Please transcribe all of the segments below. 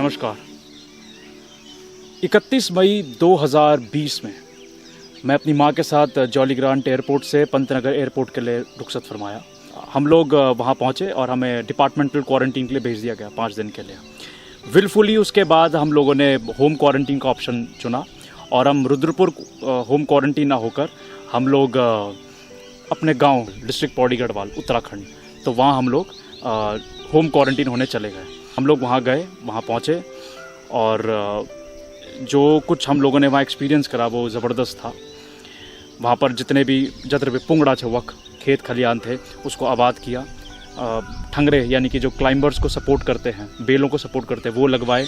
नमस्कार। 31 मई 2020 में मैं अपनी माँ के साथ जॉली ग्रांट एयरपोर्ट से पंतनगर एयरपोर्ट के लिए रुखसत फरमाया। हम लोग वहाँ पहुँचे और हमें डिपार्टमेंटल क्वारंटीन के लिए भेज दिया गया 5 दिन के लिए। विलफुली उसके बाद हम लोगों ने होम क्वारंटीन का ऑप्शन चुना और हम रुद्रपुर होम क्वारंटीन ना होकर हम लोग अपने गांव डिस्ट्रिक्ट पौड़ी गढ़वाल उत्तराखंड, तो वहाँ हम लोग होम क्वारंटीन होने चले गए। हम लोग वहाँ गए, वहाँ पहुँचे और जो कुछ हम लोगों ने वहाँ एक्सपीरियंस करा वो ज़बरदस्त था। वहाँ पर जितने भी जत्र भी पुंगड़ा छवक खेत खलियान थे उसको आबाद किया। ठंगरे यानी कि जो क्लाइंबर्स को सपोर्ट करते हैं, बेलों को सपोर्ट करते हैं, वो लगवाए।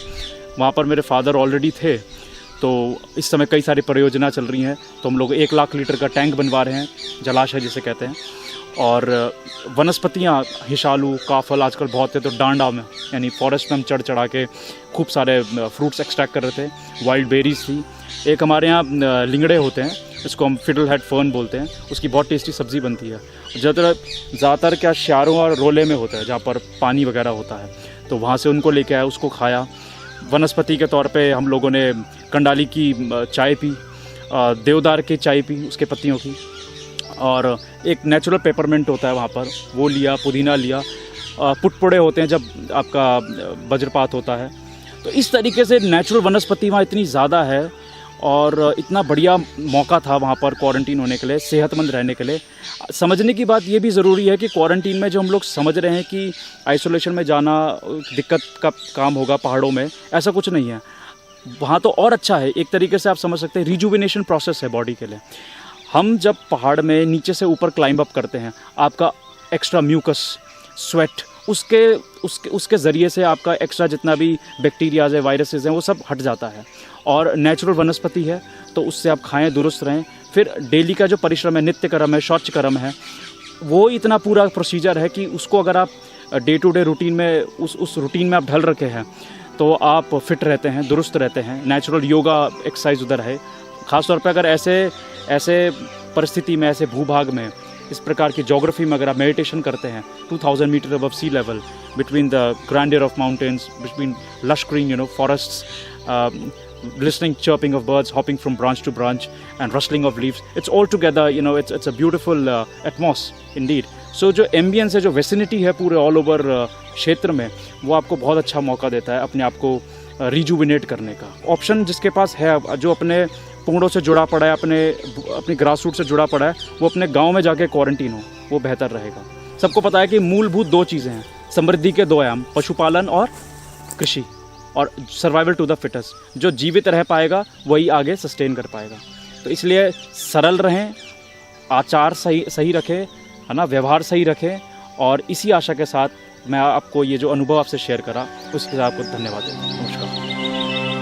वहाँ पर मेरे फादर ऑलरेडी थे, तो इस समय कई सारी परियोजना चल रही हैं, तो हम लोग 1 लाख लीटर का टैंक बनवा रहे हैं, जलाशय जिसे कहते हैं। और वनस्पतियाँ हिशालू काफल आजकल बहुत है, तो डांडा में यानी फॉरेस्ट में हम चढ़ चढ़ा के खूब सारे फ्रूट्स एक्सट्रैक्ट कर रहे थे। वाइल्ड बेरीज थी। एक हमारे यहाँ लिंगड़े होते हैं, इसको हम फिडल हेड फर्न बोलते हैं, उसकी बहुत टेस्टी सब्ज़ी बनती है। ज़्यादातर क्या शारों और रोले में होता है जहाँ पर पानी वगैरह होता है, तो वहाँ से उनको लेके आया, उसको खाया। वनस्पति के तौर पे हम लोगों ने कंडाली की चाय पी, देवदार की चाय पी उसके पत्तियों की, और एक नेचुरल पेपरमेंट होता है वहाँ पर, वो लिया। पुदीना लिया। पुटपुड़े होते हैं जब आपका वज्रपात होता है। तो इस तरीके से नेचुरल वनस्पति वहाँ इतनी ज़्यादा है और इतना बढ़िया मौका था वहाँ पर क्वारंटीन होने के लिए, सेहतमंद रहने के लिए। समझने की बात ये भी ज़रूरी है कि क्वारंटीन में जो हम लोग समझ रहे हैं कि आइसोलेशन में जाना दिक्कत का काम होगा पहाड़ों में, ऐसा कुछ नहीं है। वहाँ तो और अच्छा है, एक तरीके से आप समझ सकते हैं रिजुविनेशन प्रोसेस है बॉडी के लिए। हम जब पहाड़ में नीचे से ऊपर क्लाइंब अप करते हैं, आपका एक्स्ट्रा म्यूकस, स्वेट, उसके ज़रिए से आपका एक्स्ट्रा जितना भी बैक्टीरियाज है, वायरसेस हैं, वो सब हट जाता है। और नेचुरल वनस्पति है, तो उससे आप खाएं, दुरुस्त रहें। फिर डेली का जो परिश्रम है, नित्य कर्म है, शौच कर्म है, वो इतना पूरा प्रोसीजर है कि उसको अगर आप डे टू डे रूटीन में उस रूटीन में आप ढल रखे हैं, तो आप फिट रहते हैं, दुरुस्त रहते हैं। नेचुरल योगा एक्सरसाइज उधर है। ख़ासतौर पर अगर ऐसे परिस्थिति में, ऐसे भूभाग में, इस प्रकार की जोग्राफी में अगर आप मेडिटेशन करते हैं 2000 metre above sea level, between the grandeur of mountains, between lush green forests, listening chirping of birds hopping from branch to branch and rustling of leaves, it's all together, it's a beautiful atmosphere indeed. So जो ambience है, जो vicinity है पूरे all over क्षेत्र में, वो आपको बहुत अच्छा मौका देता है अपने आप को रिजुविनेट करने का। ऑप्शन जिसके पास है, जो अपने पुंगड़ों से जुड़ा पड़ा है, अपनी ग्रास रूट से जुड़ा पड़ा है, वो अपने गांव में जाके क्वारंटीन हो, वो बेहतर रहेगा। सबको पता है कि मूलभूत 2 चीज़ें हैं समृद्धि के 2 आयाम, पशुपालन और कृषि, और सर्वाइवल टू द फिटेस्ट। जो जीवित रह पाएगा वही आगे सस्टेन कर पाएगा। तो इसलिए सरल रहें, आचार सही रखें, है ना, व्यवहार सही रखें। और इसी आशा के साथ मैं आपको ये जो अनुभव आपसे शेयर करा, उसके लिए आपको धन्यवाद देता हूँ। नमस्कार।